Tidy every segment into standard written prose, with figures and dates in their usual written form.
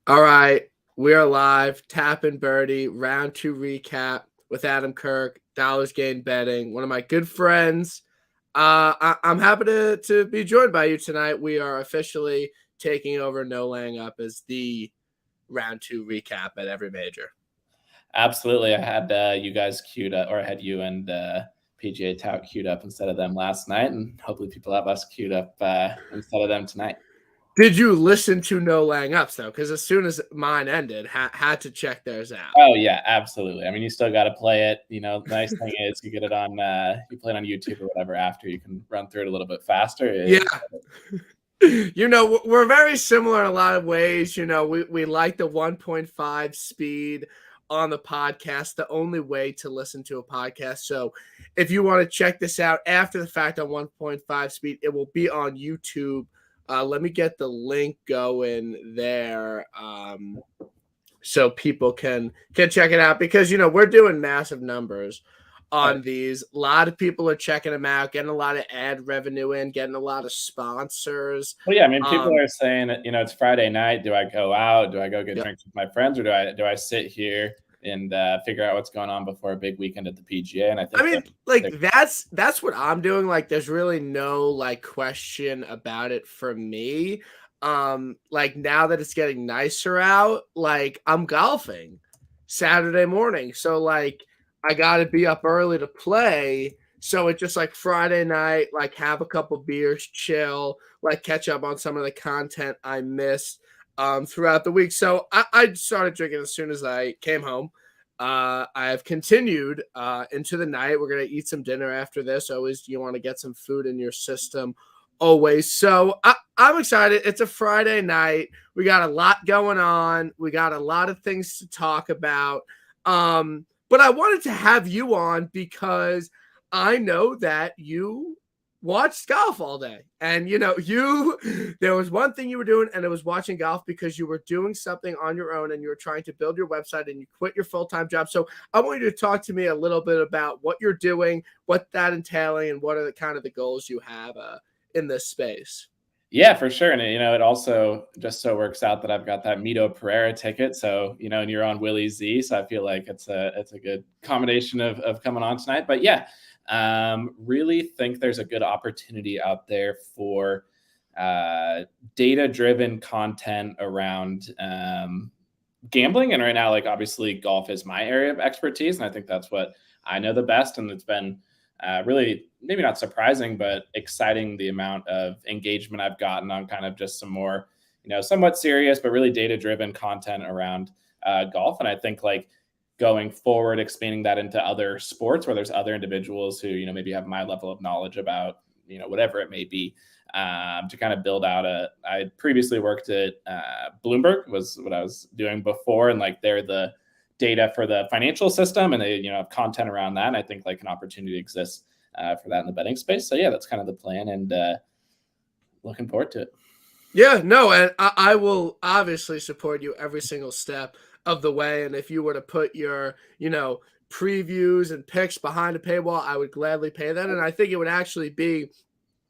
All right, we are live. Tap and Birdie round 2 recap with Adam Kirk, Dollars Gain Betting. One of my good friends. I'm happy to be joined by you tonight. We are officially taking over No Laying Up as the round 2 recap at every major. Absolutely. I had you guys queued up, or I had you and PGA Tout queued up instead of them last night, and hopefully people have us queued up instead of them tonight. Did you listen to No Laying Ups though? Because as soon as mine ended, had to check theirs out. Oh yeah, absolutely. I mean, you still got to play it. You know, the nice thing is you get it on, you play it on YouTube or whatever after. You can run through it a little bit faster. Yeah. We're very similar in a lot of ways. We like the 1.5 speed on the podcast, the only way to listen to a podcast. So if you want to check this out after the fact on 1.5 speed, it will be on YouTube. Let me get the link going there so people can check it out because, we're doing massive numbers on these. A lot of people are checking them out, getting a lot of ad revenue in, getting a lot of sponsors. Well, yeah, I mean, people are saying, it's Friday night. Do I go out? Do I go get drinks with my friends, or do I sit here and figure out what's going on before a big weekend at the PGA? And I think, that's what I'm doing. Like, there's really no question about it for me. Now that it's getting nicer out, I'm golfing Saturday morning, so I got to be up early to play. So it's just Friday night, have a couple beers, chill, catch up on some of the content I missed throughout the week. So I started drinking as soon as I came home. I have continued into the night. We're going to eat some dinner after this. Always, you want to get some food in your system. Always. So I'm excited. It's a Friday night. We got a lot going on. We got a lot of things to talk about. But I wanted to have you on because I know that you watched golf all day. And, there was one thing you were doing, and it was watching golf because you were doing something on your own and you were trying to build your website and you quit your full-time job. So I want you to talk to me a little bit about what you're doing, what that entailing, and what are the kind of the goals you have in this space. Yeah, for sure. And, it also just so works out that I've got that Mito Pereira ticket. So, and you're on Willie Z. So I feel like it's a good combination of coming on tonight. But yeah, really think there's a good opportunity out there for data-driven content around gambling. And right now, obviously golf is my area of expertise. And I think that's what I know the best. And it's been really maybe not surprising, but exciting the amount of engagement I've gotten on kind of just some more, somewhat serious, but really data-driven content around golf. And I think going forward, expanding that into other sports where there's other individuals who, maybe have my level of knowledge about, whatever it may be, to kind of build out I previously worked at Bloomberg was what I was doing before. And they're the data for the financial system, and they have content around that. And I think an opportunity exists for that in the betting space. So yeah, that's kind of the plan, and looking forward to it. Yeah, no, and I will obviously support you every single step of the way. And if you were to put your previews and picks behind a paywall, I would gladly pay that. And I think it would actually be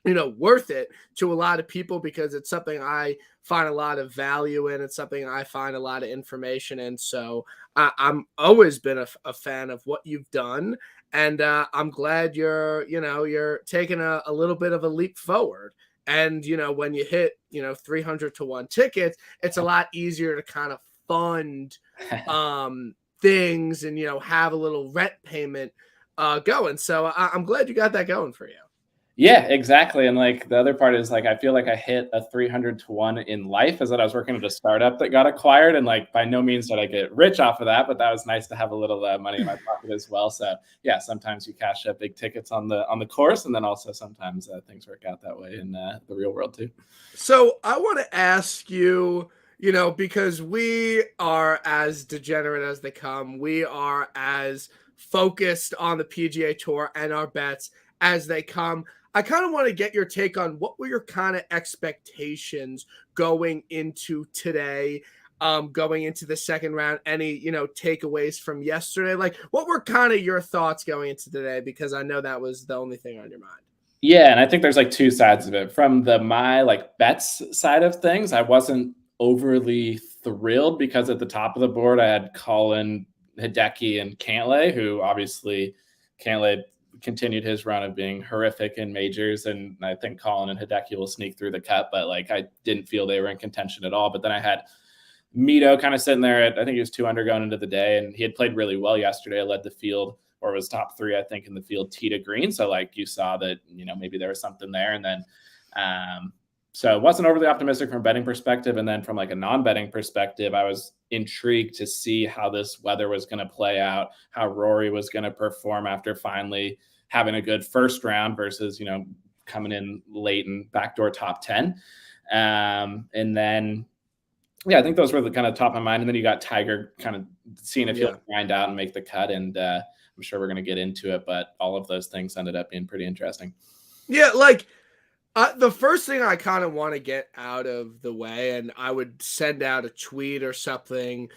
worth it to a lot of people because it's something I find a lot of value in. It's something I find a lot of information in. So I'm always been a fan of what you've done. And I'm glad you're taking a little bit of a leap forward. And, when you hit, 300 to 1 tickets, it's a lot easier to kind of fund things and, have a little rent payment going. So I'm glad you got that going for you. Yeah, exactly. And the other part is I feel like I hit a 300 to 1 in life, is that I was working at a startup that got acquired, and by no means did I get rich off of that, but that was nice to have a little money in my pocket as well. So yeah, sometimes you cash up big tickets on the course, and then also sometimes things work out that way in the real world too. So I want to ask you, because we are as degenerate as they come, we are as focused on the PGA Tour and our bets as they come. I kind of want to get your take on what were your kind of expectations going into today, going into the second round. Any, takeaways from yesterday? What were kind of your thoughts going into today? Because I know that was the only thing on your mind. Yeah, and I think there's two sides of it. From my bets side of things, I wasn't overly thrilled because at the top of the board, I had Colin, Hideki, and Cantlay, who obviously Cantlay continued his run of being horrific in majors. And I think Colin and Hideki will sneak through the cut, but like, I didn't feel they were in contention at all. But then I had Mito kind of sitting there at, I think he was 2 under going into the day, and he had played really well yesterday, led the field, or was top 3, I think, in the field, tee to green. So like, you saw that, maybe there was something there. And then, so it wasn't overly optimistic from a betting perspective. And then from like a non-betting perspective, I was intrigued to see how this weather was going to play out, how Rory was going to perform after finally having a good first round versus, coming in late and backdoor top 10. And then, yeah, I think those were the kind of top of my mind. And then you got Tiger kind of seeing if he'll grind out and make the cut. And I'm sure we're going to get into it, but all of those things ended up being pretty interesting. Yeah, like the first thing I kind of want to get out of the way, and I would send out a tweet or something,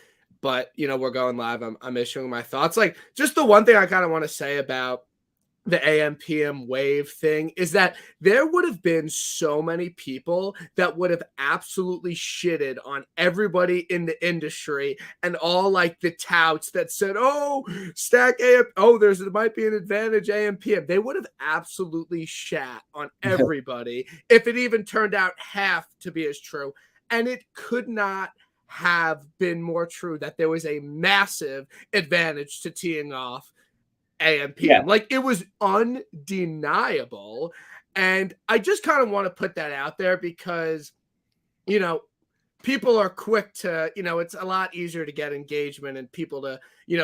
but we're going live. I'm issuing my thoughts. Like, just the one thing I kind of want to say about the AM PM wave thing is that there would have been so many people that would have absolutely shitted on everybody in the industry and all like the touts that said, oh, stack AM, oh, there might be an advantage AM PM. They would have absolutely shat on everybody if it even turned out half to be as true. And it could not have been more true that there was a massive advantage to teeing off AM PM. Yeah. Like, it was undeniable. And I just kind of want to put that out there because, people are quick to, it's a lot easier to get engagement and people to,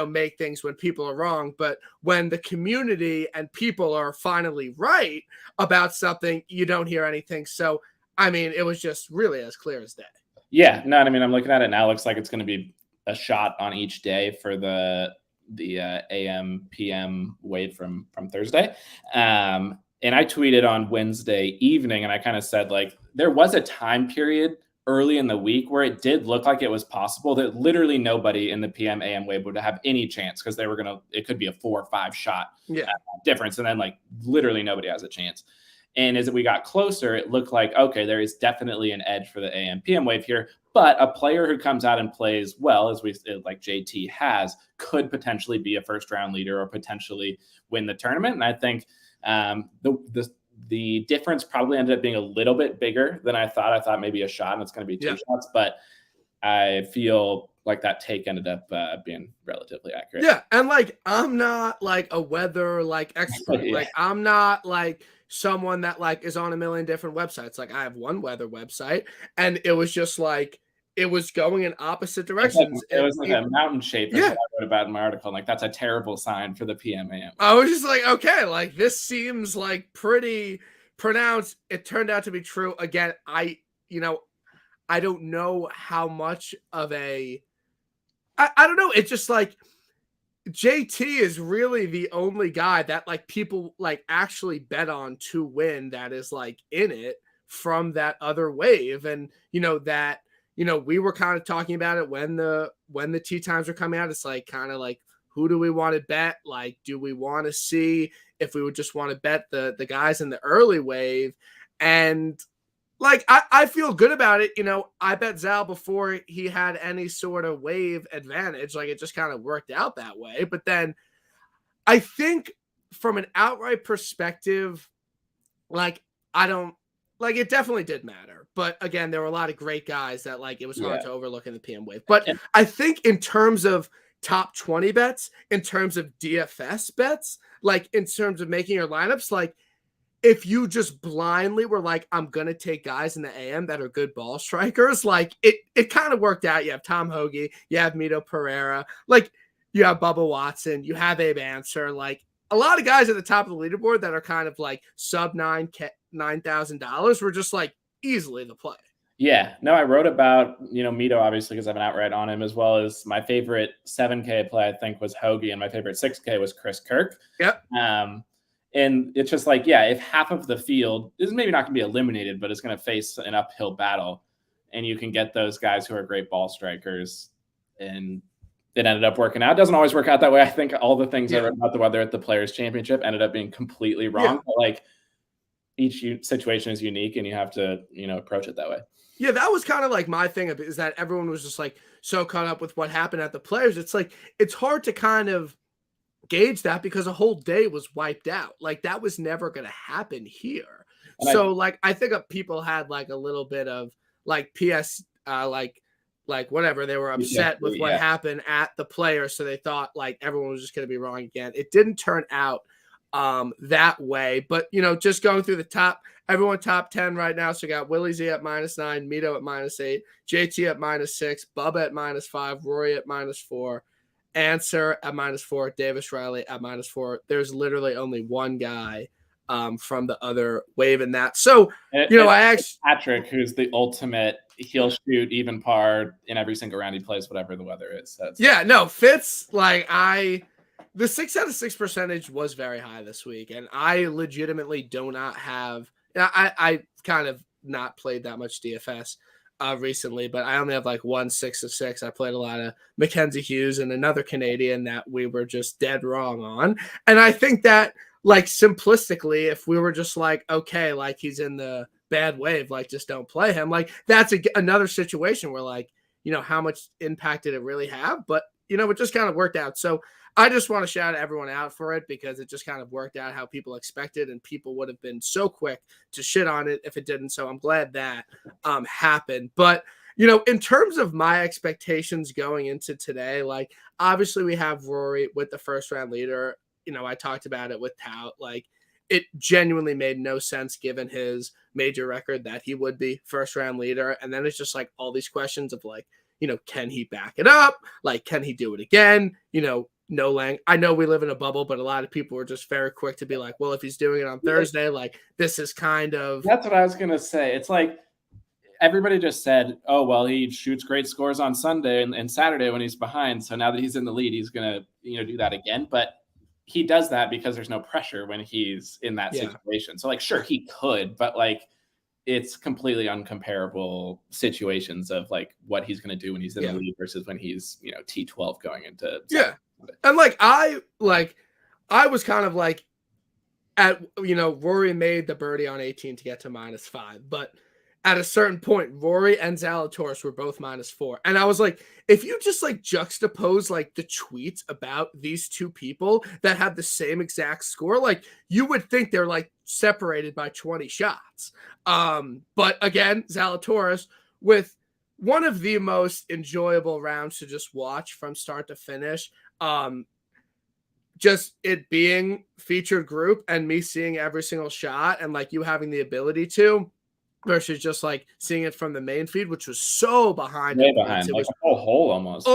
make things when people are wrong. But when the community and people are finally right about something, you don't hear anything. So, I mean, it was just really as clear as day. Yeah, no, I mean, I'm looking at it now. It looks like it's going to be a shot on each day for the AM PM wave from Thursday. And I tweeted on Wednesday evening, and I kind of said, like, there was a time period early in the week where it did look like it was possible that literally nobody in the PM AM wave would have any chance because it could be a 4 or 5 shot difference. And then like literally nobody has a chance. And as we got closer, it looked like, okay, there is definitely an edge for the AM PM wave here. But a player who comes out and plays well, as like JT has, could potentially be a first round leader or potentially win the tournament. And I think the difference probably ended up being a little bit bigger than I thought. I thought maybe a shot and it's going to be 2 shots, but I feel like that take ended up being relatively accurate. Yeah. And like, I'm not like a weather like expert. Like, I'm not like someone that like is on a million different websites. Like, I have one weather website and it was just like, it was going in opposite directions. It was like a mountain shape. That's what I wrote about in my article. Like, that's a terrible sign for the PMAM. I was just like, okay, like this seems like pretty pronounced. It turned out to be true. Again, I don't know how much of I don't know. It's just like JT is really the only guy that like people like actually bet on to win that is like in it from that other wave. And we were kind of talking about it when the tee times were coming out. It's like kind of like, who do we want to bet? Like, do we want to see if we would just want to bet the guys in the early wave? And like, I feel good about it. I bet Zal before he had any sort of wave advantage. Like, it just kind of worked out that way. But then I think from an outright perspective, like, it definitely did matter. But again, there were a lot of great guys that like, it was hard to overlook in the PM wave. But I think in terms of top 20 bets, in terms of DFS bets, like in terms of making your lineups, like, if you just blindly were like, I'm going to take guys in the AM that are good ball strikers, like it kind of worked out. You have Tom Hoagie, you have Mito Pereira, like you have Bubba Watson, you have Abe Answer, like a lot of guys at the top of the leaderboard that are kind of like sub $9,000 were just like easily the play. Yeah, no, I wrote about, Mito, obviously, because I have an outright on him, as well as my favorite 7K play, I think, was Hoagie, and my favorite 6K was Chris Kirk. Yep. And it's just like, if half of the field is maybe not going to be eliminated, but it's going to face an uphill battle, and you can get those guys who are great ball strikers, and it ended up working out. It doesn't always work out that way. I think all the things I wrote about the weather at the Players Championship ended up being completely wrong. But like, each situation is unique, and you have to, approach it that way. Yeah, that was kind of like my thing is that everyone was just like so caught up with what happened at the Players. It's like it's hard to kind of gauge that because a whole day was wiped out. Like that was never going to happen here. And I So like I think people had like a little bit of like PS like whatever, they were upset with what happened at the Players, so they thought like everyone was just going to be wrong again. It didn't turn out that way, but you know, just going through the everyone top 10 right now. So we got Willie Z at -9, Mito at -8, JT at -6, Bubba at -5, Rory at -4, Answer at -4, Davis Riley at -4. There's literally only one guy from the other wave in that. So, you know, I actually Patrick, who's the ultimate, he'll shoot even par in every single round he plays, whatever the weather is. Yeah, no, Fitz, like the 6 out of 6 percentage was very high this week, and I legitimately do not have. I kind of not played that much DFS recently, but I only have like 1 6 of 6. I played a lot of Mackenzie Hughes and another Canadian that we were just dead wrong on, and I think that like simplistically, if we were just like, okay, like he's in the bad wave, like just don't play him, like that's another situation where like, you know, how much impact did it really have? But you know, it just kind of worked out. So I just want to shout everyone out for it because it just kind of worked out how people expected, and people would have been so quick to shit on it if it didn't. So I'm glad that happened. But you know, in terms of my expectations going into today, like obviously we have Rory with the first round leader. You know, I talked about it with Tout. Like it genuinely made no sense given his major record that he would be first round leader. And then it's just like all these questions of like, you know, can he back it up? Like, can he do it again? You know, no Lang. I know we live in a bubble, but a lot of people were just very quick to be like, well, if he's doing it on Thursday, like this is kind of. That's what I was going to say. It's like everybody just said, oh, well, he shoots great scores on Sunday and Saturday when he's behind. So now that he's in the lead, he's going to, you know, do that again. But he does that because there's no pressure when he's in that situation. So like, sure, he could, but like, it's completely uncomparable situations of like what he's going to do when he's in the lead versus when he's, you know, T12 going into. Yeah. And like, I was kind of like at, you know, Rory made the birdie on 18 to get to -5, but at a certain point, Rory and Zalatoris were both -4. And I was like, if you just like juxtapose like the tweets about these two people that have the same exact score, like you would think they're like separated by 20 shots. But again, Zalatoris with one of the most enjoyable rounds to just watch from start to finish. Just it being featured group and me seeing every single shot and like you having the ability to. Versus just like seeing it from the main feed, which was so behind. Way behind, it like was a whole hole almost.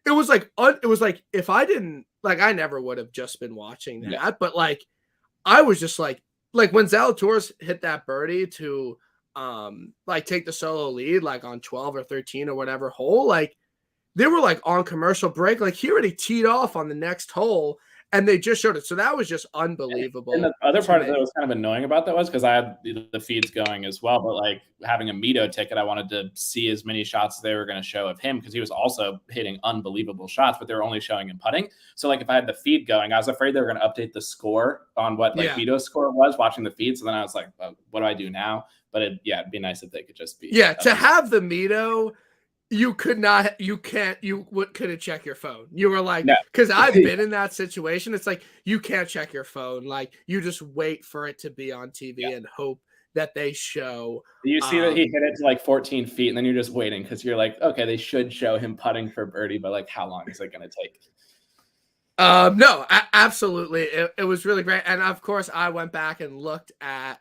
It was like if I didn't like, I never would have just been watching that. But like, I was just like when Zalatoris hit that birdie to like take the solo lead, like on 12 or 13 or whatever hole, like they were like on commercial break, like he already teed off on the next hole. And they just showed it. So that was just unbelievable. And the other part that was kind of annoying about that was because I had the feeds going as well. But like having a Mito ticket, I wanted to see as many shots as they were going to show of him because he was also hitting unbelievable shots, but they were only showing him putting. So like if I had the feed going, I was afraid they were going to update the score on what like Mito's score was watching the feed. So then I was like, well, what do I do now? But it'd be nice if they could just be. Yeah, to have the Mito. You couldn't check your phone. You were like, because I've been in that situation. It's like, you can't check your phone. Like you just wait for it to be on TV and hope that they show. You see that he hit it to like 14 feet and then you're just waiting because you're like, okay, they should show him putting for birdie, but like how long is it going to take? No, absolutely. It was really great. And of course I went back and looked at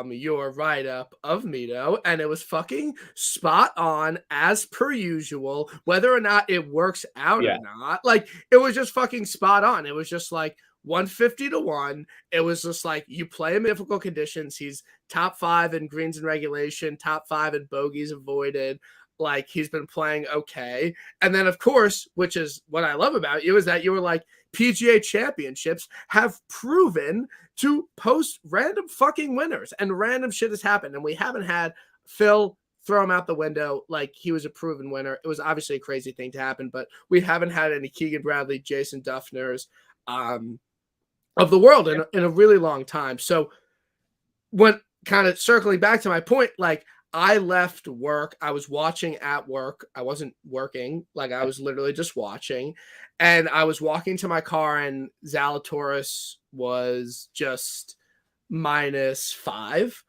your write-up of Mito, and it was fucking spot on as per usual, whether or not it works out or not. Like it was just fucking spot on. It was just like 150 to 1. It was just like you play him in difficult conditions. He's top 5 in greens and regulation, top 5 in bogeys avoided. Like he's been playing okay. And then of course, which is what I love about you, is that you were like, PGA Championships have proven to post random fucking winners, and random shit has happened. And we haven't had Phil throw him out the window like he was a proven winner. It was obviously a crazy thing to happen, but we haven't had any Keegan Bradley, Jason Duffners of the world in a really long time. So when kind of circling back to my point, like I left work. I was watching at work. I wasn't working. Like I was literally just watching. And I was walking to my car and Zalatoris was just -5.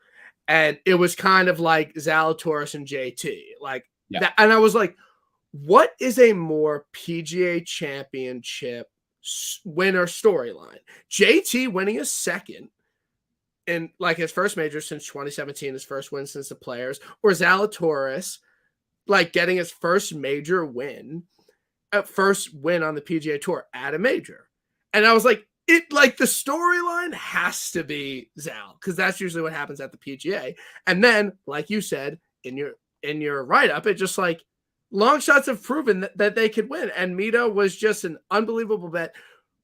And it was kind of like Zalatoris and JT. Like that. And I was like, what is a more PGA Championship winner storyline? JT winning a second in like his first major since 2017, his first win since the Players, or Zalatoris like getting his first major win, first win on the PGA Tour at a major. And I was like, it like the storyline has to be Zal because that's usually what happens at the PGA. And then, like you said in your write up, it just like long shots have proven that they could win. And Mito was just an unbelievable bet.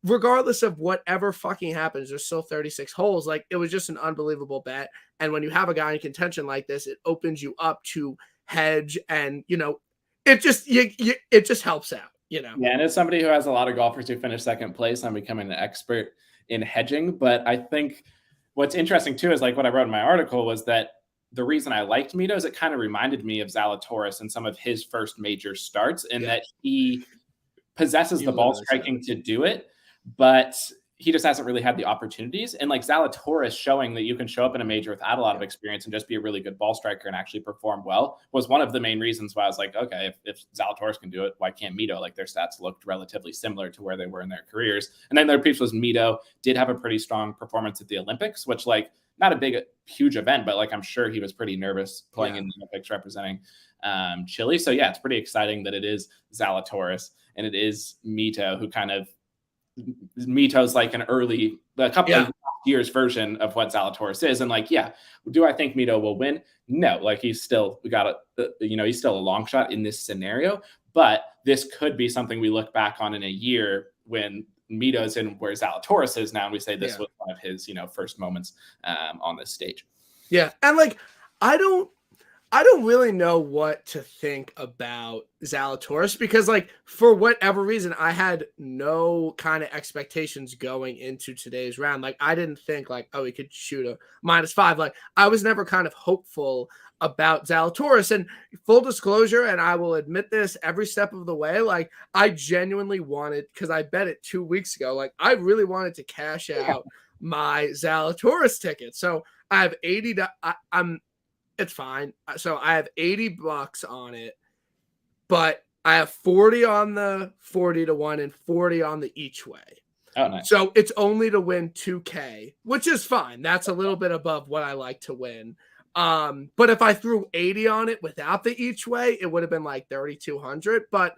Regardless of whatever fucking happens, there's still 36 holes. Like it was just an unbelievable bet. And when you have a guy in contention like this, it opens you up to hedge, and it just helps out. Yeah, and as somebody who has a lot of golfers who finish second place, I'm becoming an expert in hedging. But I think what's interesting too is like what I wrote in my article was that the reason I liked Mito is it kind of reminded me of Zalatoris and some of his first major starts, in that he possesses the ball striking to do it, but he just hasn't really had the opportunities. And like Zalatoris showing that you can show up in a major without a lot of experience and just be a really good ball striker and actually perform well was one of the main reasons why I was like, okay, if Zalatoris can do it, why can't Mito? Like their stats looked relatively similar to where they were in their careers. And then their piece was Mito did have a pretty strong performance at the Olympics, which like not a huge event, but like I'm sure he was pretty nervous playing in the Olympics representing Chile. So yeah, it's pretty exciting that it is Zalatoris and it is Mito who kind of Mito's like a couple of years version of what Zalatoris is. And like, yeah, do I think Mito will win? No, like he's still he's still a long shot in this scenario, but this could be something we look back on in a year when Mito's in where Zalatoris is now. And we say this was one of his, first moments on this stage. Yeah. And like, I don't really know what to think about Zalatoris because, like, for whatever reason, I had no kind of expectations going into today's round. Like, I didn't think, like, oh, he could shoot a -5. Like, I was never kind of hopeful about Zalatoris. And full disclosure, and I will admit this every step of the way, like, I genuinely wanted, because I bet it 2 weeks ago, like, I really wanted to cash out my Zalatoris ticket. So I have it's fine. So I have $80 on it, but I have 40 on the 40 to 1 and 40 on the each way. Oh, nice. So it's only to win $2K, which is fine. That's a little bit above what I like to win. But if I threw 80 on it without the each way, it would have been like 3,200. But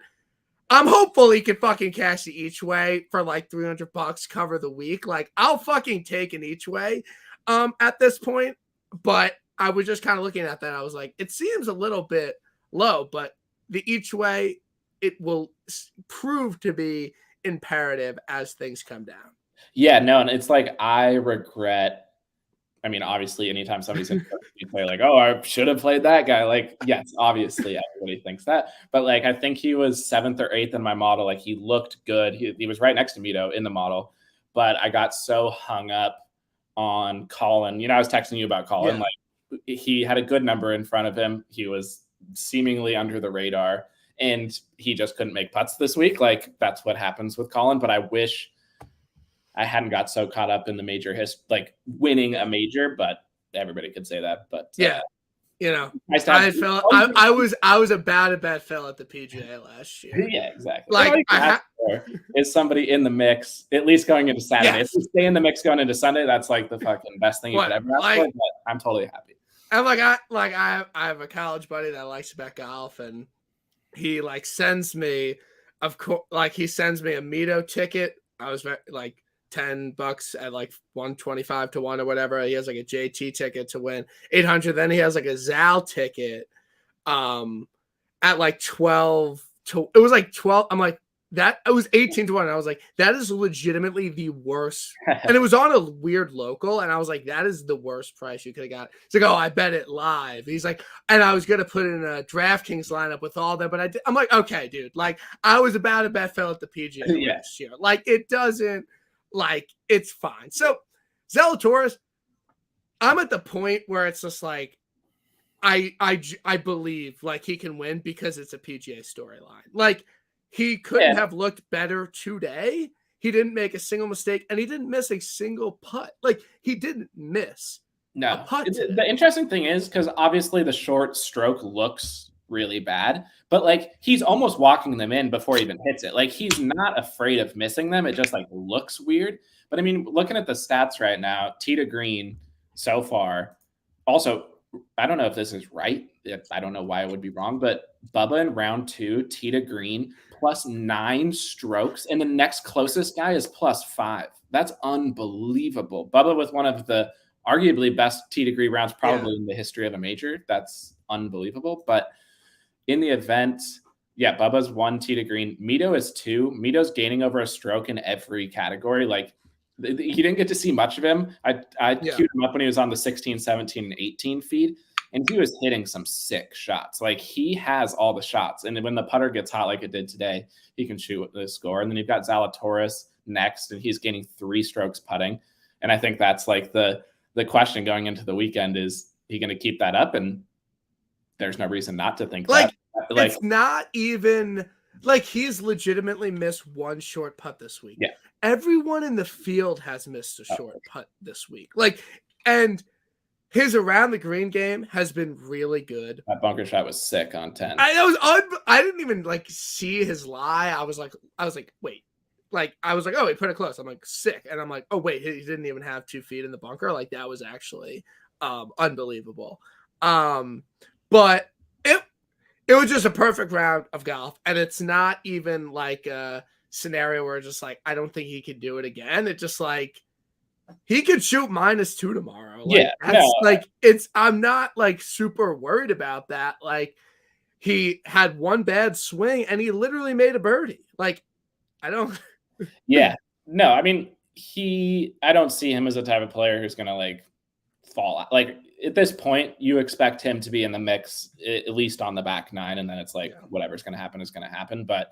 I'm hopeful he can fucking cash the each way for like $300, cover the week. Like I'll fucking take an each way at this point. But I was just kind of looking at that. I was like, it seems a little bit low, but the each way, it will prove to be imperative as things come down. Yeah, no, and it's like I regret. I mean, obviously, anytime somebody's in you play like, oh, I should have played that guy. Like, yes, obviously, everybody thinks that. But like, I think he was 7th or 8th in my model. Like, he looked good. He was right next to Mito in the model. But I got so hung up on Colin. I was texting you about Colin. Yeah. Like, he had a good number in front of him. He was seemingly under the radar, and he just couldn't make putts this week. Like, that's what happens with Colin. But I wish I hadn't got so caught up in the major like winning a major, but everybody could say that. But yeah, I was about to bet Phil at the PGA last year. Yeah, exactly. Like is somebody in the mix at least going into Saturday? Yes. If you stay in the mix going into Sunday, that's like the fucking best thing you could ever ask for. But I'm totally happy. And I have a college buddy that likes to bet golf, and he like sends me, of course, like he sends me a Mito ticket. I was like $10 at like 125 to 1 or whatever. He has like a JT ticket to win 800. Then he has like a Zal ticket, at like 12 to. It was like 12. I'm like, that it was 18 to 1. And I was like, that is legitimately the worst. And it was on a weird local. And I was like, that is the worst price you could have got. He's like, oh, I bet it live. He's like, and I was going to put in a DraftKings lineup with all that. But I'm like, okay, dude, like I was about to bet Phil at the PGA last year. Like it doesn't, like it's fine. So Zalatoris, I'm at the point where it's just like, I believe like he can win because it's a PGA storyline. Like he couldn't Yeah. have looked better today. He didn't make a single mistake and he didn't miss a single putt. Like he didn't miss a No. putt The today. interesting thing is because obviously the short stroke looks really bad, but like he's almost walking them in before he even hits it. Like he's not afraid of missing them. It just like looks weird. But I mean, looking at the stats right now, tee to green so far. Also, I don't know if this is right. I don't know why it would be wrong, but Bubba in round 2, tee to green, +9 strokes, and the next closest guy is +5. That's unbelievable. Bubba with one of the arguably best tee to green rounds probably in the history of a major. That's unbelievable. But in the event, yeah, Bubba's 1 tee to green. Mito is 2. Mito's gaining over a stroke in every category. Like he didn't get to see much of him. I queued him up when he was on the 16, 17, and 18 feed, and he was hitting some sick shots. Like he has all the shots. And when the putter gets hot like it did today, he can shoot the score. And then you've got Zalatoris next, and he's gaining 3 strokes putting. And I think that's like the question going into the weekend is he going to keep that up? And there's no reason not to think like, that. Like it's not even like he's legitimately missed 1 short putt this week. Yeah. Everyone in the field has missed a short putt this week. Like, and his around the green game has been really good. That bunker shot was sick on 10. I didn't even like see his lie. I was like, wait. Like, I was like, oh, he put it close. I'm like, sick. And I'm like, oh, wait, he didn't even have 2 feet in the bunker. Like, that was actually unbelievable. But it was just a perfect round of golf. And it's not even like a scenario where just like, I don't think he could do it again. It's just like, he could shoot -2 tomorrow. Like, Yeah. That's No. like, I'm not like super worried about that. Like, he had 1 bad swing and he literally made a birdie. Like, I don't. Yeah. No, I mean, I don't see him as a type of player who's going to like fall out. Like at this point, you expect him to be in the mix, at least on the back 9. And then it's like, whatever's going to happen is going to happen. But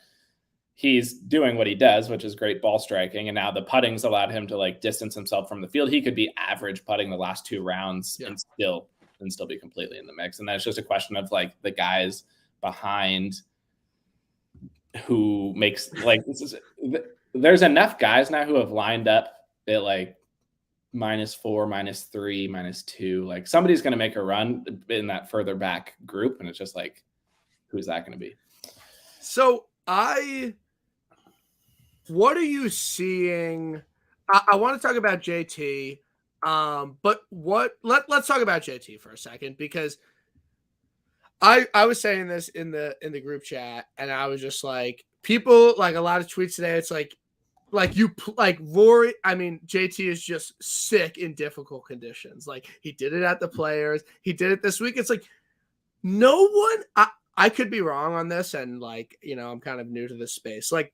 he's doing what he does, which is great ball striking. And now the putting's allowed him to like distance himself from the field. He could be average putting the last 2 rounds and still be completely in the mix. And that's just a question of like the guys behind who makes like there's enough guys now who have lined up at like -4, -3, -2. Like somebody's going to make a run in that further back group. And it's just like, who's that going to be? So what are you seeing? I want to talk about JT. But let's talk about JT for a second, because I was saying this in the group chat, and I was just like, people like a lot of tweets today. It's like Rory. I mean, JT is just sick in difficult conditions. Like he did it at the Players. He did it this week. It's like no one. I could be wrong on this, and like I'm kind of new to this space. Like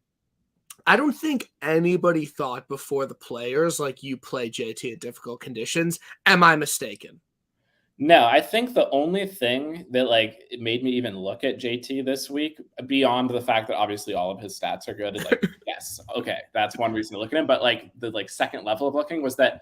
I don't think anybody thought before the Players like you play JT at difficult conditions. Am I mistaken? No, I think the only thing that like it made me even look at JT this week, beyond the fact that obviously all of his stats are good, is like, yes, okay, that's one reason to look at him. But like the second level of looking was that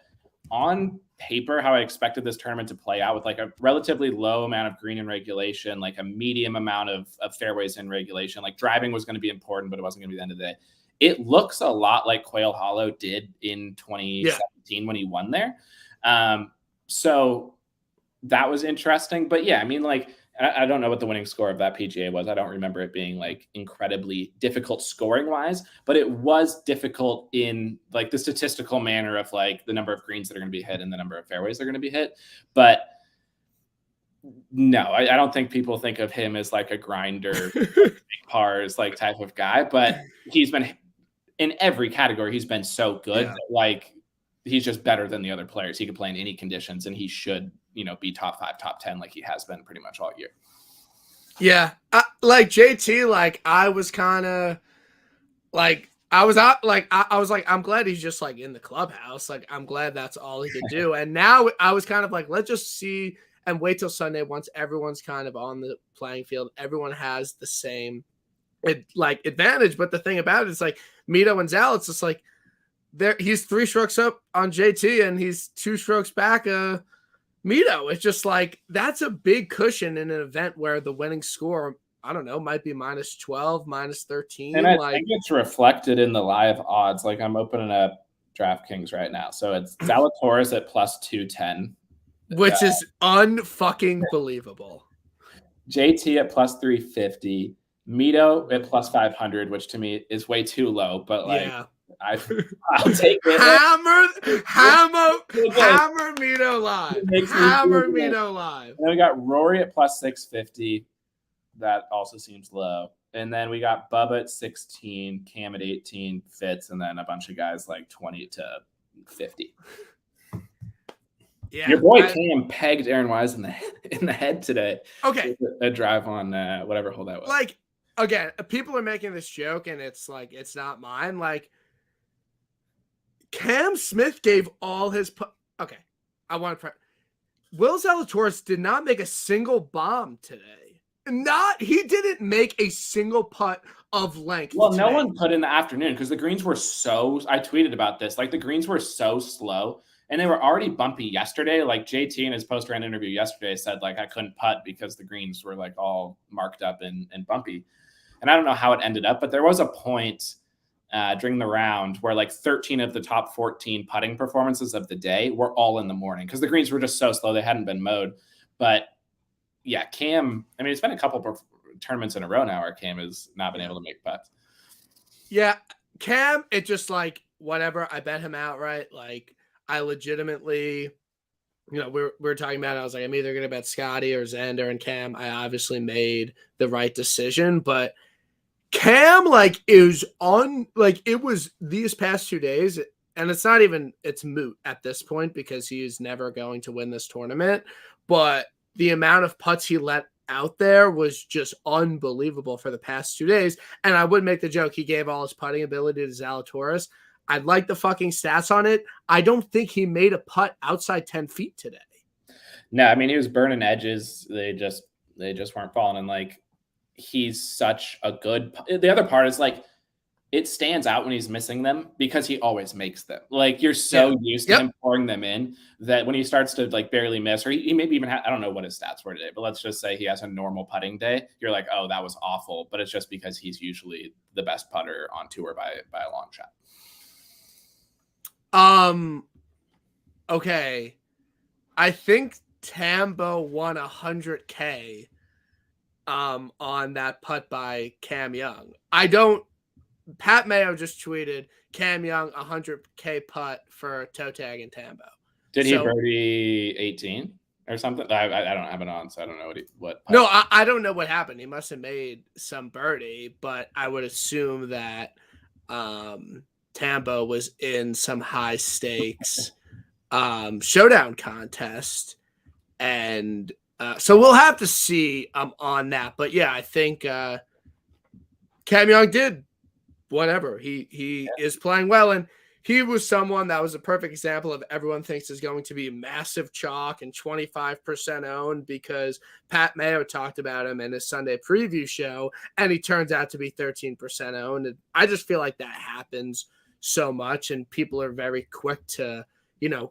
on paper, how I expected this tournament to play out with like a relatively low amount of green in regulation, like a medium amount of fairways in regulation, like driving was going to be important, but it wasn't going to be the end of the day. It looks a lot like Quail Hollow did in 2017 when he won there. So that was interesting. But yeah, I mean, like, I don't know what the winning score of that PGA was. I don't remember it being like incredibly difficult scoring wise, but it was difficult in like the statistical manner of like the number of greens that are going to be hit and the number of fairways that are going to be hit. But no, I don't think people think of him as like a grinder, big pars like type of guy, but he's been in every category. He's been so good. That, like he's just better than the other players. He could play in any conditions, and he should, be top 5, top 10 like he has been pretty much all year. Yeah. Like JT, like I was kind of like, I was out, like, I was like, I'm glad he's just like in the clubhouse. Like, I'm glad that's all he could do. And now I was kind of like, let's just see and wait till Sunday once everyone's kind of on the playing field. Everyone has the same advantage. But the thing about it is like Mito and Zal, it's just like he's 3 strokes up on JT and he's 2 strokes back Mito, it's just like that's a big cushion in an event where the winning score, I don't know, might be -12, -13. And I Like, think it's reflected in the live odds. Like I'm opening up DraftKings right now. So it's Zalatoris at +210. which is unfucking believable. JT at +350. Mito at +500, which to me is way too low, but like Yeah. I'll take it. Hammer Mito live. Hammer Mito live. And then we got Rory at +650. That also seems low. And then we got Bubba at 16, Cam at 18, Fitz, and then a bunch of guys like 20 to 50. Yeah, your boy Cam pegged Aaron Wise in the head today. Okay, a drive on whatever hole that was. Like, again, people are making this joke, and it's like it's not mine. Like, Cam Smith gave all his. Okay, I want to. Will Zalatoris did not make a single bomb today. He didn't make a single putt of length. Well, today. No one put in the afternoon because the greens were so. I tweeted about this. Like the greens were so slow. And they were already bumpy yesterday. Like JT in his post-round interview yesterday said, like, I couldn't putt because the greens were like all marked up and bumpy. And I don't know how it ended up, but there was a point during the round where like 13 of the top 14 putting performances of the day were all in the morning because the greens were just so slow. They hadn't been mowed. But yeah, Cam, I mean, it's been a couple of tournaments in a row now where Cam has not been able to make putts. Yeah, Cam, it just like, whatever. I bet him outright. Like, I legitimately, we're talking about it. I was like, I'm either going to bet Scotty or Xander and Cam. I obviously made the right decision, but Cam, like, it was these past 2 days, and it's moot at this point because he's never going to win this tournament, but the amount of putts he let out there was just unbelievable for the past 2 days. And I would make the joke, he gave all his putting ability to Zalatoris. I'd like the fucking stats on it. I don't think he made a putt outside 10 feet today. No, I mean, he was burning edges. They just weren't falling. And like, he's such a good, the other part is like, it stands out when he's missing them because he always makes them. Like you're so used to him pouring them in that when he starts to like barely miss, or he maybe even I don't know what his stats were today, but let's just say he has a normal putting day. You're like, oh, that was awful. But it's just because he's usually the best putter on tour by a long shot. Okay. I think Tambo won 100K on that putt by Cam Young. Pat Mayo just tweeted Cam Young 100K putt for toe tag and Tambo. Did he birdie 18 or something? I don't have it on, so I don't know what No, I don't know what happened. He must have made some birdie, but I would assume that Tambo was in some high stakes showdown contest, and so we'll have to see on that. But yeah, I think Cam Young did whatever. He is playing well, and he was someone that was a perfect example of everyone thinks is going to be massive chalk and 25% owned because Pat Mayo talked about him in his Sunday preview show, and he turns out to be 13% owned. And I just feel like that happens so much, and people are very quick to,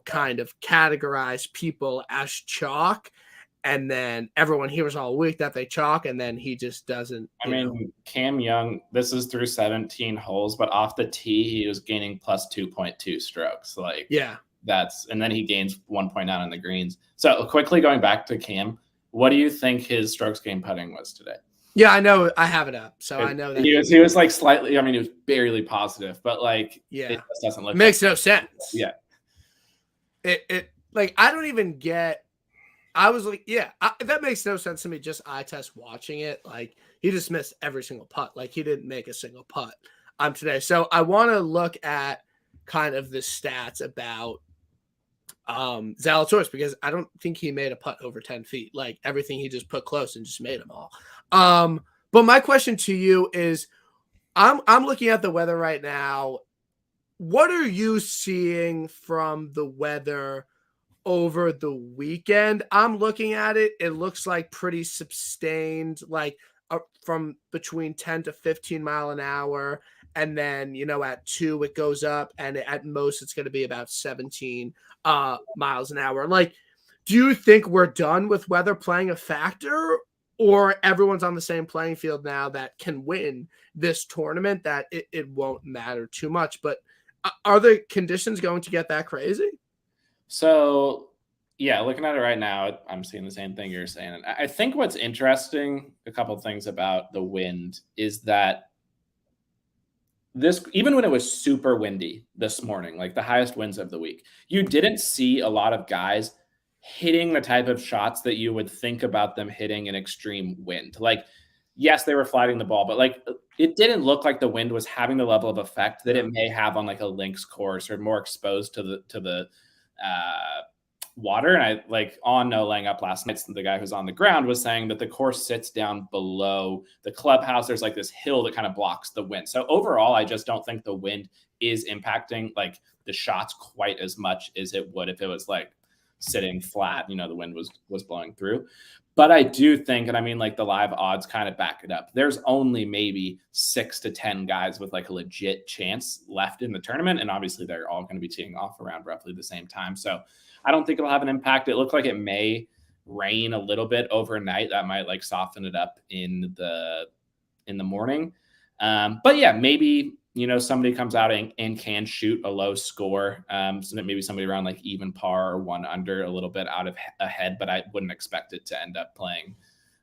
kind of categorize people as chalk. And then everyone hears all week that they chalk, and then he just doesn't. I mean, Cam Young, this is through 17 holes, but off the tee, he was gaining plus 2.2 strokes. Like, yeah, and then he gains 1.9 on the greens. So quickly going back to Cam, what do you think his strokes gain putting was today? Yeah, I know. I have it up. So I know that he was like slightly, I mean, he was barely positive, but like, yeah, it just doesn't look makes no sense. Yeah. It like, I don't even get. I was like, that makes no sense to me. Just eye test watching it. Like, he just missed every single putt. Like, he didn't make a single putt today. So I want to look at kind of the stats about Zalatoris because I don't think he made a putt over 10 feet. Like, everything he just put close and just made them all. But my question to you is, I'm looking at the weather right now. What are you seeing from the weather over the weekend? I'm looking at it. It looks like pretty sustained, like from between 10 to 15 mile an hour. And then, at 2, it goes up, and at most it's going to be about 17 miles an hour. Like, do you think we're done with weather playing a factor, or everyone's on the same playing field now that can win this tournament, that it won't matter too much? But are the conditions going to get that crazy? So, yeah, looking at it right now, I'm seeing the same thing you're saying. And I think what's interesting, a couple of things about the wind, is that this, even when it was super windy this morning, like the highest winds of the week, you didn't see a lot of guys hitting the type of shots that you would think about them hitting in extreme wind. Like, yes, they were flatting the ball, but like it didn't look like the wind was having the level of effect that it may have on like a links course or more exposed to the water. And I like on No Laying Up last night, the guy who's on the ground was saying that the course sits down below the clubhouse. There's like this hill that kind of blocks the wind. So overall, I just don't think the wind is impacting like the shots quite as much as it would if it was like sitting flat, you know, the wind was blowing through. But I do think, and I mean, like the live odds kind of back it up. There's only maybe 6 to 10 guys with like a legit chance left in the tournament. And obviously they're all going to be teeing off around roughly the same time. So I don't think it'll have an impact. It looked like it may rain a little bit overnight. That might like soften it up in the morning. But yeah, maybe, you know, somebody comes out and can shoot a low score. So that maybe somebody around like even par or 1 under, a little bit out of ahead, but I wouldn't expect it to end up playing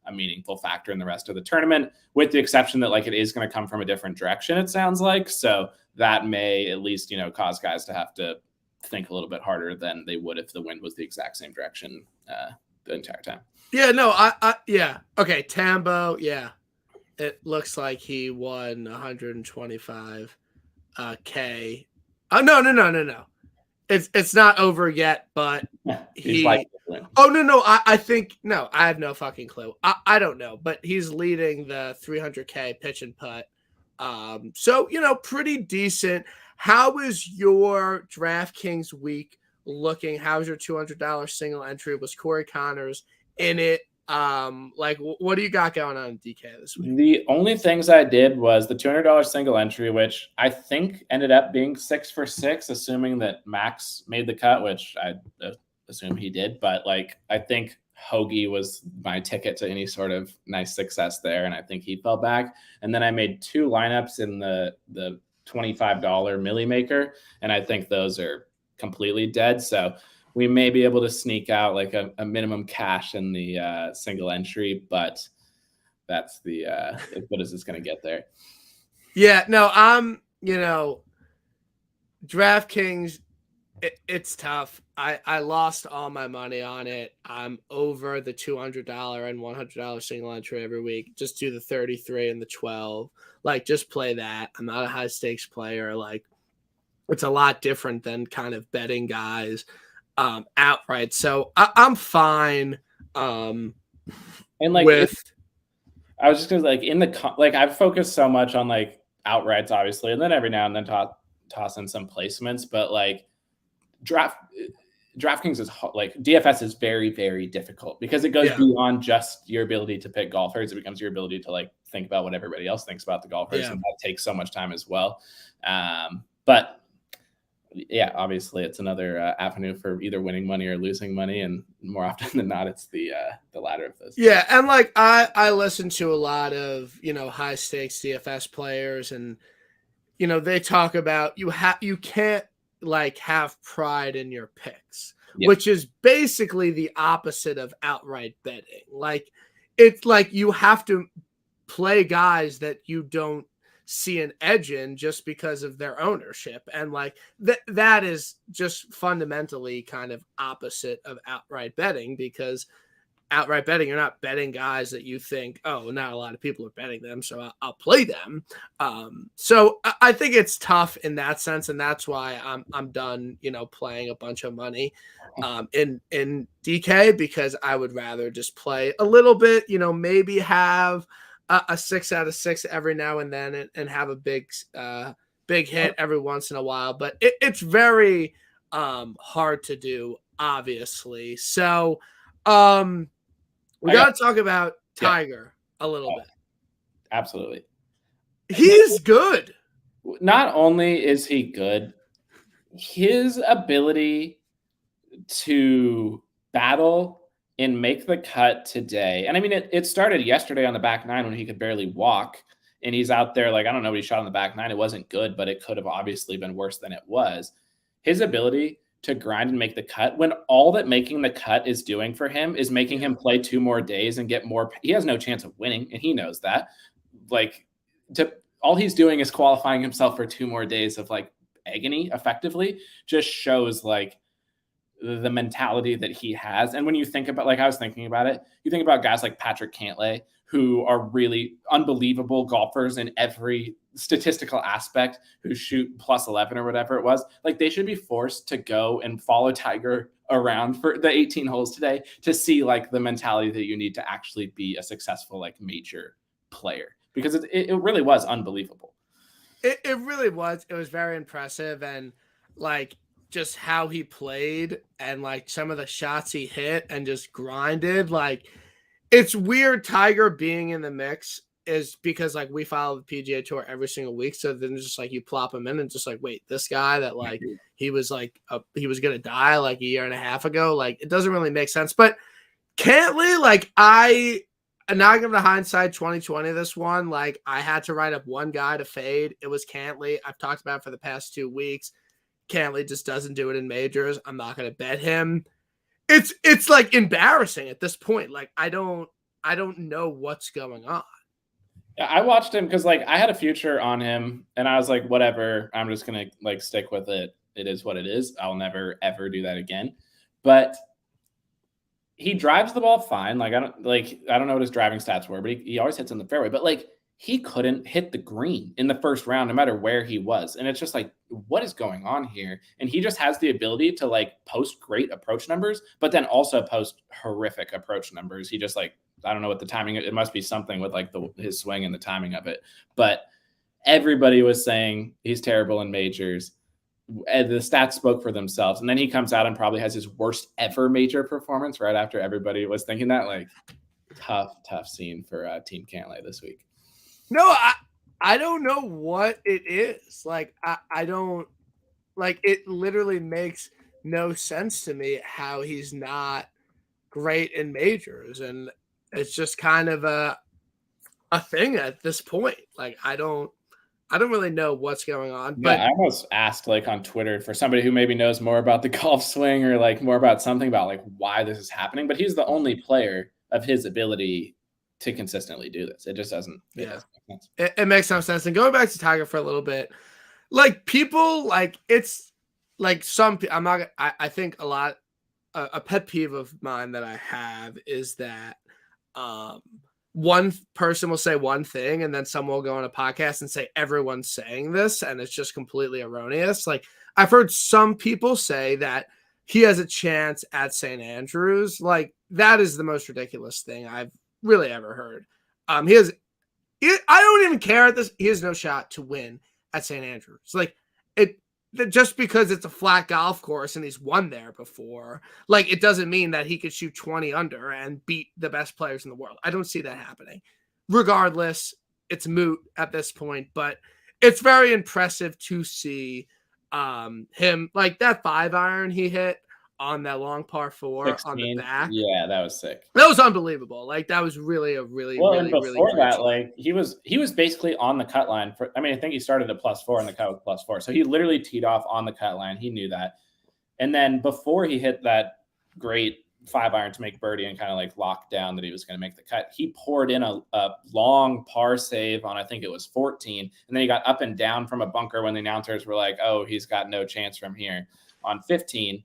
a meaningful factor in the rest of the tournament, with the exception that like it is going to come from a different direction, it sounds like. So that may at least, you know, cause guys to have to think a little bit harder than they would if the wind was the exact same direction the entire time. Yeah, no, yeah. Okay, Tambo, yeah. It looks like he won 125 K. Oh, no. It's not over yet, but he Oh, no, I think no, I have no fucking clue. I don't know, but he's leading the 300K pitch and putt. So, you know, pretty decent. How is your DraftKings week looking? How's your $200 single entry? Was Corey Connors in it? Like, what do you got going on in DK this week? The only things I did was the $200 single entry, which I think ended up being 6 for 6, assuming that Max made the cut, which I assume he did. But like, I think Hoagie was my ticket to any sort of nice success there, and I think he fell back. And then I made 2 lineups in the $25 Millie Maker, and I think those are completely dead. So we may be able to sneak out like a minimum cash in the single entry, but that's the what is this going to get there? Yeah, no, you know, DraftKings, it's tough. I lost all my money on it. I'm over the $200 and $100 single entry every week. Just do the 33 and the 12. Like, just play that. I'm not a high stakes player. Like, it's a lot different than kind of betting guys outright. So I'm fine. And like, with I was just gonna like in the like I've focused so much on like outrights, obviously, and then every now and then toss in some placements, but like DraftKings is like DFS is very, very difficult because it goes beyond just your ability to pick golfers. It becomes your ability to like think about what everybody else thinks about the golfers, and that takes so much time as well. But yeah, obviously it's another avenue for either winning money or losing money, and more often than not, it's the latter of those. Yeah, and like I listen to a lot of, you know, high stakes DFS players, and you know, they talk about you can't like have pride in your picks, which is basically the opposite of outright betting. Like, it's like you have to play guys that you don't see an edge in just because of their ownership, and like that is just fundamentally kind of opposite of outright betting, because outright betting, you're not betting guys that you think, oh, not a lot of people are betting them, so I'll play them. So I think it's tough in that sense, and that's why I'm done, you know, playing a bunch of money in DK, because I would rather just play a little bit, you know, maybe have a 6 out of 6 every now and then, and have a big hit every once in a while. But it's very hard to do, obviously. So we got to talk about Tiger a little bit. Absolutely. He's good. Not only is he good, his ability to battle and make the cut today. And I mean, it started yesterday on the back nine when he could barely walk. And he's out there like, I don't know what he shot on the back nine. It wasn't good, but it could have obviously been worse than it was. His ability to grind and make the cut, when all that making the cut is doing for him is making him play 2 more days and get more. He has no chance of winning, and he knows that. Like, all he's doing is qualifying himself for 2 more days of like agony, effectively, just shows like the mentality that he has. And when you think about, like I was thinking about it, you think about guys like Patrick Cantlay, who are really unbelievable golfers in every statistical aspect, who shoot plus 11 or whatever it was. Like, they should be forced to go and follow Tiger around for the 18 holes today to see like the mentality that you need to actually be a successful like major player, because it really was unbelievable. It really was. It was very impressive. And like, just how he played and like some of the shots he hit and just grinded. Like, it's weird Tiger being in the mix is because like we follow the PGA Tour every single week. So then just like you plop him in and just like, wait, this guy that like he was like he was gonna die like a year and a half ago. Like, it doesn't really make sense. But Cantlay, like, I'm not giving the hindsight 2020 this one. Like, I had to write up one guy to fade. It was Cantlay. I've talked about it for the past 2 weeks. Cantlay just doesn't do it in majors. I'm not gonna bet him. It's like embarrassing at this point. Like, I don't know what's going on. Yeah, I watched him because like I had a future on him, and I was like, whatever, I'm just gonna like stick with it. It is what it is. I'll never ever do that again. But he drives the ball fine. Like, I don't know what his driving stats were, but he always hits in the fairway. But like, he couldn't hit the green in the first round, no matter where he was. And it's just like, what is going on here? And he just has the ability to like post great approach numbers, but then also post horrific approach numbers. He just like, I don't know what the timing, it must be something with like his swing and the timing of it. But everybody was saying he's terrible in majors. And the stats spoke for themselves. And then he comes out and probably has his worst ever major performance right after everybody was thinking that. Like, tough scene for Team Cantlay this week. No, I don't know what it is. Like, I don't, like, it literally makes no sense to me how he's not great in majors. And it's just kind of a thing at this point. Like, I don't really know what's going on. But yeah, I almost asked like on Twitter for somebody who maybe knows more about the golf swing or like more about something about like why this is happening. But he's the only player of his ability to consistently do this. It just doesn't. Yeah, it makes no sense. And going back to Tiger for a little bit, like, people like, it's like I think a lot, a pet peeve of mine that I have is that one person will say one thing and then someone will go on a podcast and say everyone's saying this and it's just completely erroneous. Like, I've heard some people say that he has a chance at St. Andrews. Like, that is the most ridiculous thing I've really ever heard. I don't even care at this. He has no shot to win at St. Andrews. Like, just because it's a flat golf course and he's won there before, like, it doesn't mean that he could shoot 20 under and beat the best players in the world. I don't see that happening. Regardless, it's moot at this point, but it's very impressive to see him, like, that 5-iron he hit on that long par 4 16. On the back. Yeah, that was sick. That was unbelievable. Like, that was really a really, well, really, and before really that, like, he was basically on the cut line for, I mean, I think he started at +4 and the cut was +4. So he literally teed off on the cut line. He knew that. And then before he hit that great 5-iron to make birdie and kind of like lock down that he was going to make the cut, he poured in a long par save on, I think it was 14. And then he got up and down from a bunker when the announcers were like, oh, he's got no chance from here on 15.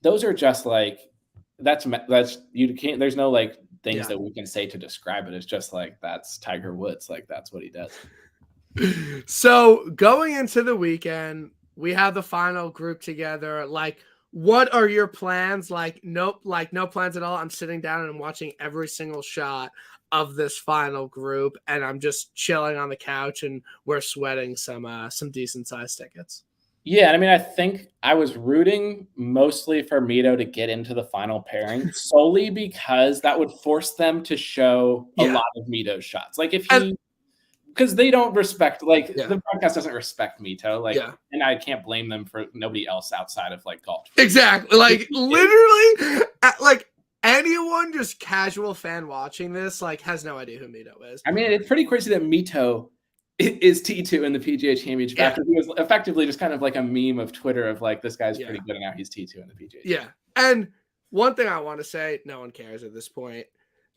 Those are just like, that's you can't, there's no like things that we can say to describe it. It's just like, that's Tiger Woods. Like, that's what he does. So going into the weekend, we have the final group together. Like, what are your plans? Like, nope, like no plans at all. I'm sitting down and I'm watching every single shot of this final group, and I'm just chilling on the couch, and we're sweating some decent sized tickets. Yeah, I mean, I think I was rooting mostly for Mito to get into the final pairing solely because that would force them to show a lot of Mito's shots. Like, if he, because they don't respect, like, the broadcast doesn't respect Mito, like, and I can't blame them for nobody else outside of like golf. Exactly. Like, literally, like anyone just casual fan watching this like has no idea who Mito is. I mean, it's pretty crazy that Mito is T2 in the PGA Championship after he was effectively just kind of like a meme of Twitter of like, this guy's pretty good and now he's T2 in the PGA. Yeah. And one thing I want to say, no one cares at this point.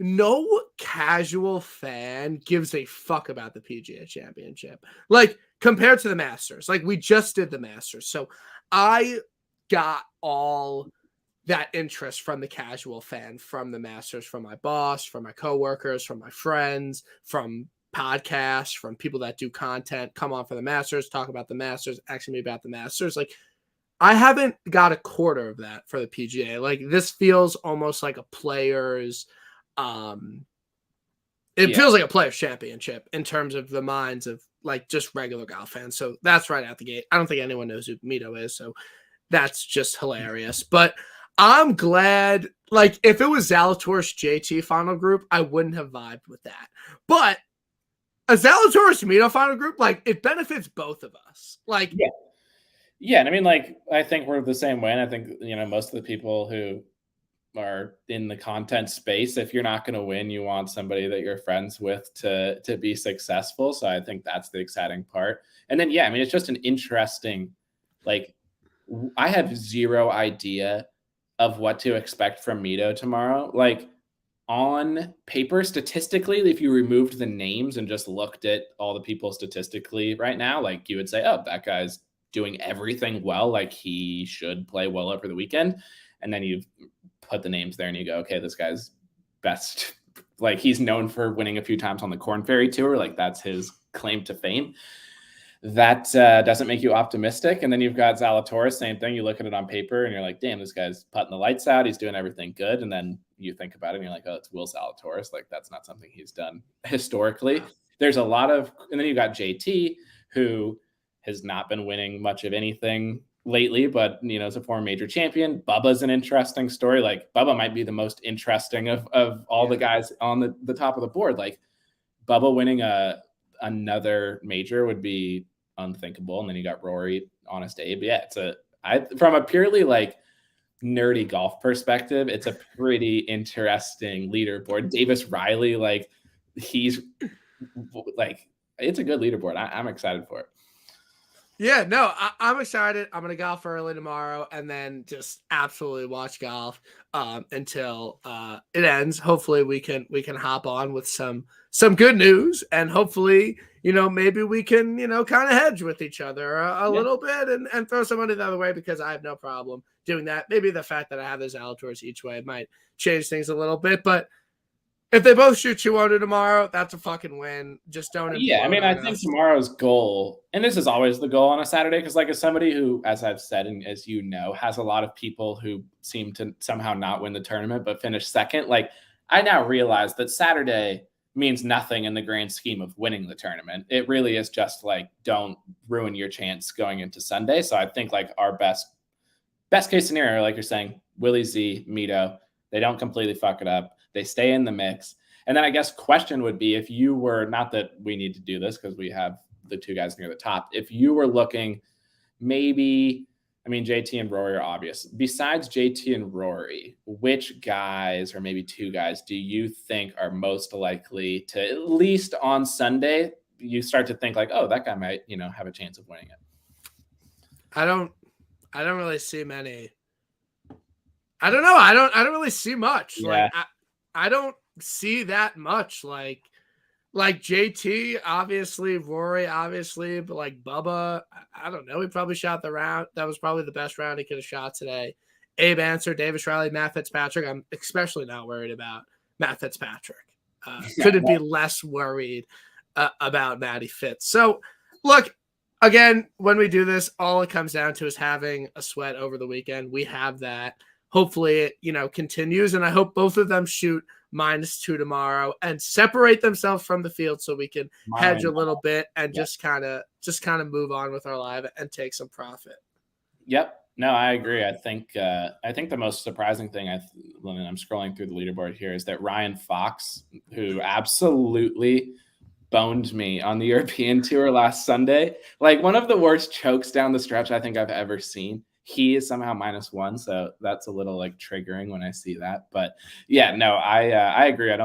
No casual fan gives a fuck about the PGA Championship. Like compared to the Masters. Like we just did the Masters. So I got all that interest from the casual fan, from the Masters, from my boss, from my coworkers, from my friends, from podcasts, from people that do content, come on for the Masters, talk about the Masters, ask me about the Masters. Like I haven't got a quarter of that for the PGA. Like this feels almost like a player's feels like a player's championship in terms of the minds of like just regular golf fans. So that's right out the gate. I don't think anyone knows who Mito is, so that's just hilarious. But I'm glad, like, if it was Zalatoris JT final group, I wouldn't have vibed with that. But a Zalatoris Mito final group, like, it benefits both of us. Like, yeah. And I mean, like, I think we're the same way. And I think, you know, most of the people who are in the content space, if you're not going to win, you want somebody that you're friends with to be successful. So I think that's the exciting part. And then, yeah, I mean, it's just an interesting, like, I have zero idea of what to expect from Mito tomorrow. Like on paper, statistically, if you removed the names and just looked at all the people statistically right now, like you would say, oh, that guy's doing everything well. Like he should play well over the weekend. And then you put the names there and you go, okay, this guy's best. Like he's known for winning a few times on the Corn Ferry Tour. Like that's his claim to fame. That doesn't make you optimistic. And then you've got Zalatoris, same thing. You look at it on paper and you're like, damn, this guy's putting the lights out. He's doing everything good. And then you think about it and you're like, oh, it's Will Zalatoris. Like that's not something he's done historically. There's a lot of, and then you've got JT, who has not been winning much of anything lately, but, you know, is a former major champion. Bubba's an interesting story. Like Bubba might be the most interesting of all the guys on the top of the board. Like Bubba winning another major would be unthinkable. And then you got Rory, Honest Abe. Yeah, from a purely like nerdy golf perspective, it's a pretty interesting leaderboard. Davis Riley, like he's like, it's a good leaderboard. I'm excited for it. Yeah, no, I'm excited. I'm gonna golf early tomorrow, and then just absolutely watch golf until it ends. Hopefully, we can hop on with some good news, and hopefully, you know, maybe we can, you know, kind of hedge with each other a little bit and throw some money the other way, because I have no problem doing that. Maybe the fact that I have the Zalatoris each way might change things a little bit, but if they both shoot 200 tomorrow, that's a fucking win. Just don't. Yeah, I mean, I think tomorrow's goal, and this is always the goal on a Saturday, because like as somebody who, as I've said, and as you know, has a lot of people who seem to somehow not win the tournament but finish second, like I now realize that Saturday means nothing in the grand scheme of winning the tournament. It really is just like, don't ruin your chance going into Sunday. So I think like our best case scenario, like you're saying, Willie Z, Mito, they don't completely fuck it up. They stay in the mix. And then I guess question would be, if you were, not that we need to do this because we have the two guys near the top, if you were looking maybe, I mean, JT and Rory are obvious. Besides JT and Rory, which guys, or maybe two guys, do you think are most likely to, at least on Sunday, you start to think like, oh, that guy might, you know, have a chance of winning it? I don't really see many. I don't know. I don't really see much. Yeah. Like I don't see that much. Like JT, obviously, Rory, obviously, but like Bubba, I don't know. He probably shot the round. That was probably the best round he could have shot today. Abe Answer, Davis Riley, Matt Fitzpatrick. I'm especially not worried about Matt Fitzpatrick. Couldn't be less worried about Matty Fitz. So, look, again, when we do this, all it comes down to is having a sweat over the weekend. We have that. Hopefully it, you know, continues. And I hope both of them shoot -2 tomorrow and separate themselves from the field so we can hedge a little bit and just kind of move on with our life and take some profit. Yep. No, I agree. I think the most surprising thing, when I'm scrolling through the leaderboard here, is that Ryan Fox, who absolutely boned me on the European Tour last Sunday, like one of the worst chokes down the stretch I think I've ever seen. he is somehow -1. So that's a little like triggering when I see that. But yeah, no, I agree.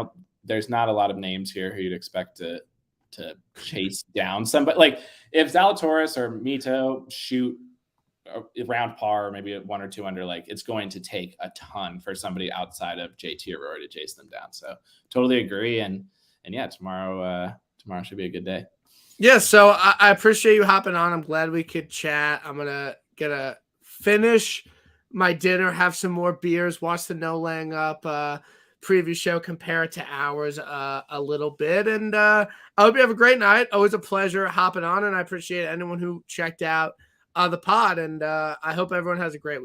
There's not a lot of names here who you'd expect to chase down somebody. Like if Zalatoris or Mito shoot around par, maybe at 1 or 2 under, like it's going to take a ton for somebody outside of JT or Rory to chase them down. So totally agree. And yeah, tomorrow should be a good day. Yeah, so I appreciate you hopping on. I'm glad we could chat. I'm gonna finish my dinner, have some more beers, watch the No Laying Up preview show, compare it to ours a little bit, and I hope you have a great night. Always a pleasure hopping on, and I appreciate anyone who checked out the pod, and I hope everyone has a great week.